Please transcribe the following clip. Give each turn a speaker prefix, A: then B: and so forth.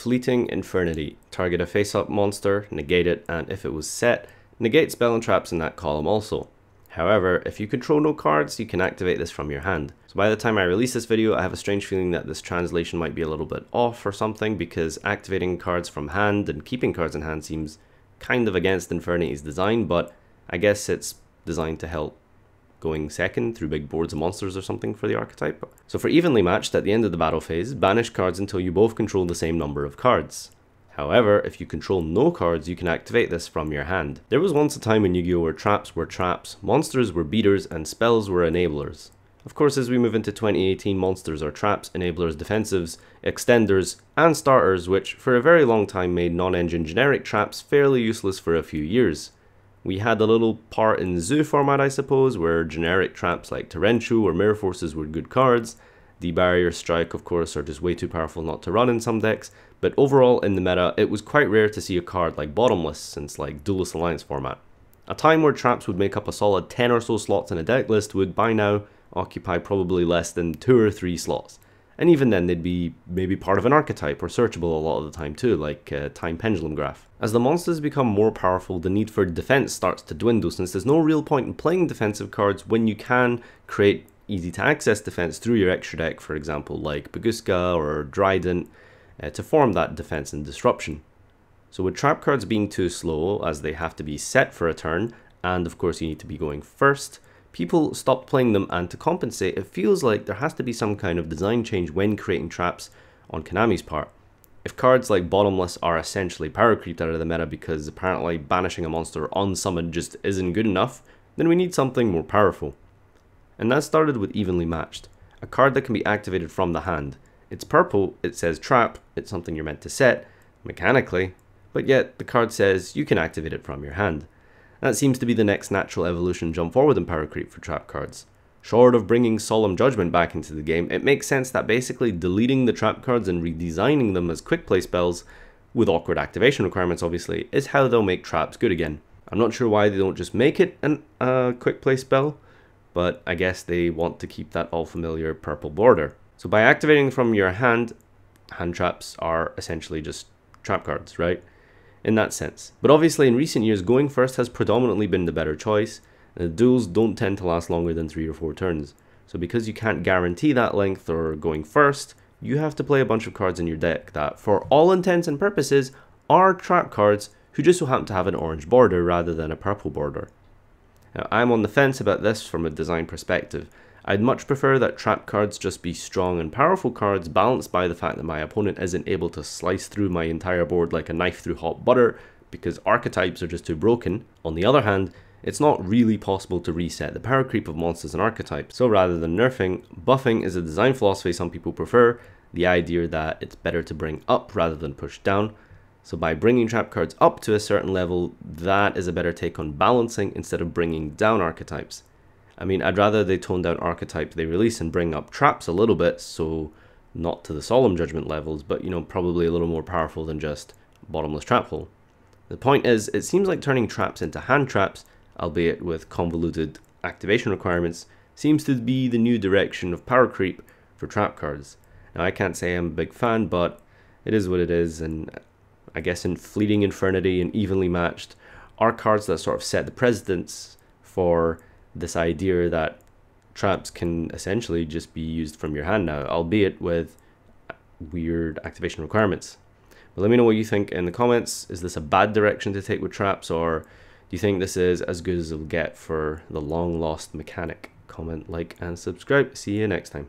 A: Fleeting Infernity. Target a face-up monster, negate it, and if it was set, negate spell and traps in that column also. However, if you control no cards, you can activate this from your hand. So by the time I release this video, I have a strange feeling that this translation might be a little bit off or something, because activating cards from hand and keeping cards in hand seems kind of against Infernity's design, but I guess it's designed to help going second through big boards of monsters or something for the archetype. So for evenly matched, at the end of the battle phase, banish cards until you both control the same number of cards. However, if you control no cards, you can activate this from your hand. There was once a time in Yu-Gi-Oh! Where traps were traps, monsters were beaters, and spells were enablers. Of course, as we move into 2018, monsters are traps, enablers, defensives, extenders, and starters, which for a very long time made non-engine generic traps fairly useless for a few years. We had a little part in Zoo format, I suppose, where generic traps like Torrential or Mirror Forces were good cards. The Barrier Strike, of course, are just way too powerful not to run in some decks, but overall in the meta, it was quite rare to see a card like Bottomless since like Duelist Alliance format. A time where traps would make up a solid 10 or so slots in a deck list would by now occupy probably less than 2 or 3 slots. And even then they'd be maybe part of an archetype or searchable a lot of the time too, like Time Pendulum Graph. As the monsters become more powerful, the need for defense starts to dwindle, since there's no real point in playing defensive cards when you can create easy to access defense through your extra deck, for example like Baguska or Dryden, to form that defense and disruption. So with trap cards being too slow, as they have to be set for a turn, and of course you need to be going first, people stopped playing them, and to compensate, it feels like there has to be some kind of design change when creating traps on Konami's part. If cards like Bottomless are essentially power creeped out of the meta because apparently banishing a monster on summon just isn't good enough, then we need something more powerful. And that started with Evenly Matched, a card that can be activated from the hand. It's purple, it says trap, it's something you're meant to set, mechanically, but yet the card says you can activate it from your hand. That seems to be the next natural evolution jump forward in power creep for trap cards. Short of bringing Solemn Judgment back into the game, it makes sense that basically deleting the trap cards and redesigning them as quick play spells, with awkward activation requirements obviously, is how they'll make traps good again. I'm not sure why they don't just make it a quick play spell, but I guess they want to keep that all familiar purple border. So by activating from your hand traps are essentially just trap cards, right? In that sense. But obviously in recent years, going first has predominantly been the better choice, and the duels don't tend to last longer than 3 or 4 turns. So because you can't guarantee that length or going first, you have to play a bunch of cards in your deck that, for all intents and purposes, are trap cards who just so happen to have an orange border rather than a purple border. Now, I'm on the fence about this from a design perspective. I'd much prefer that trap cards just be strong and powerful cards, balanced by the fact that my opponent isn't able to slice through my entire board like a knife through hot butter, because archetypes are just too broken. On the other hand, it's not really possible to reset the power creep of monsters and archetypes, so rather than nerfing, buffing is a design philosophy some people prefer, the idea that it's better to bring up rather than push down. So by bringing trap cards up to a certain level, that is a better take on balancing instead of bringing down archetypes. I mean, I'd rather they tone down archetypes they release and bring up traps a little bit, so not to the Solemn Judgment levels, but you know, probably a little more powerful than just Bottomless Trap Hole. The point is, it seems like turning traps into hand traps, albeit with convoluted activation requirements, seems to be the new direction of power creep for trap cards. Now I can't say I'm a big fan, but it is what it is, and I guess in Fleeting Infernity and Evenly Matched are cards that sort of set the precedence for this idea that traps can essentially just be used from your hand now, albeit with weird activation requirements. But let me know what you think in the comments. Is this a bad direction to take with traps, or do you think this is as good as it'll get for the long lost mechanic? Comment, like, and subscribe. See you next time.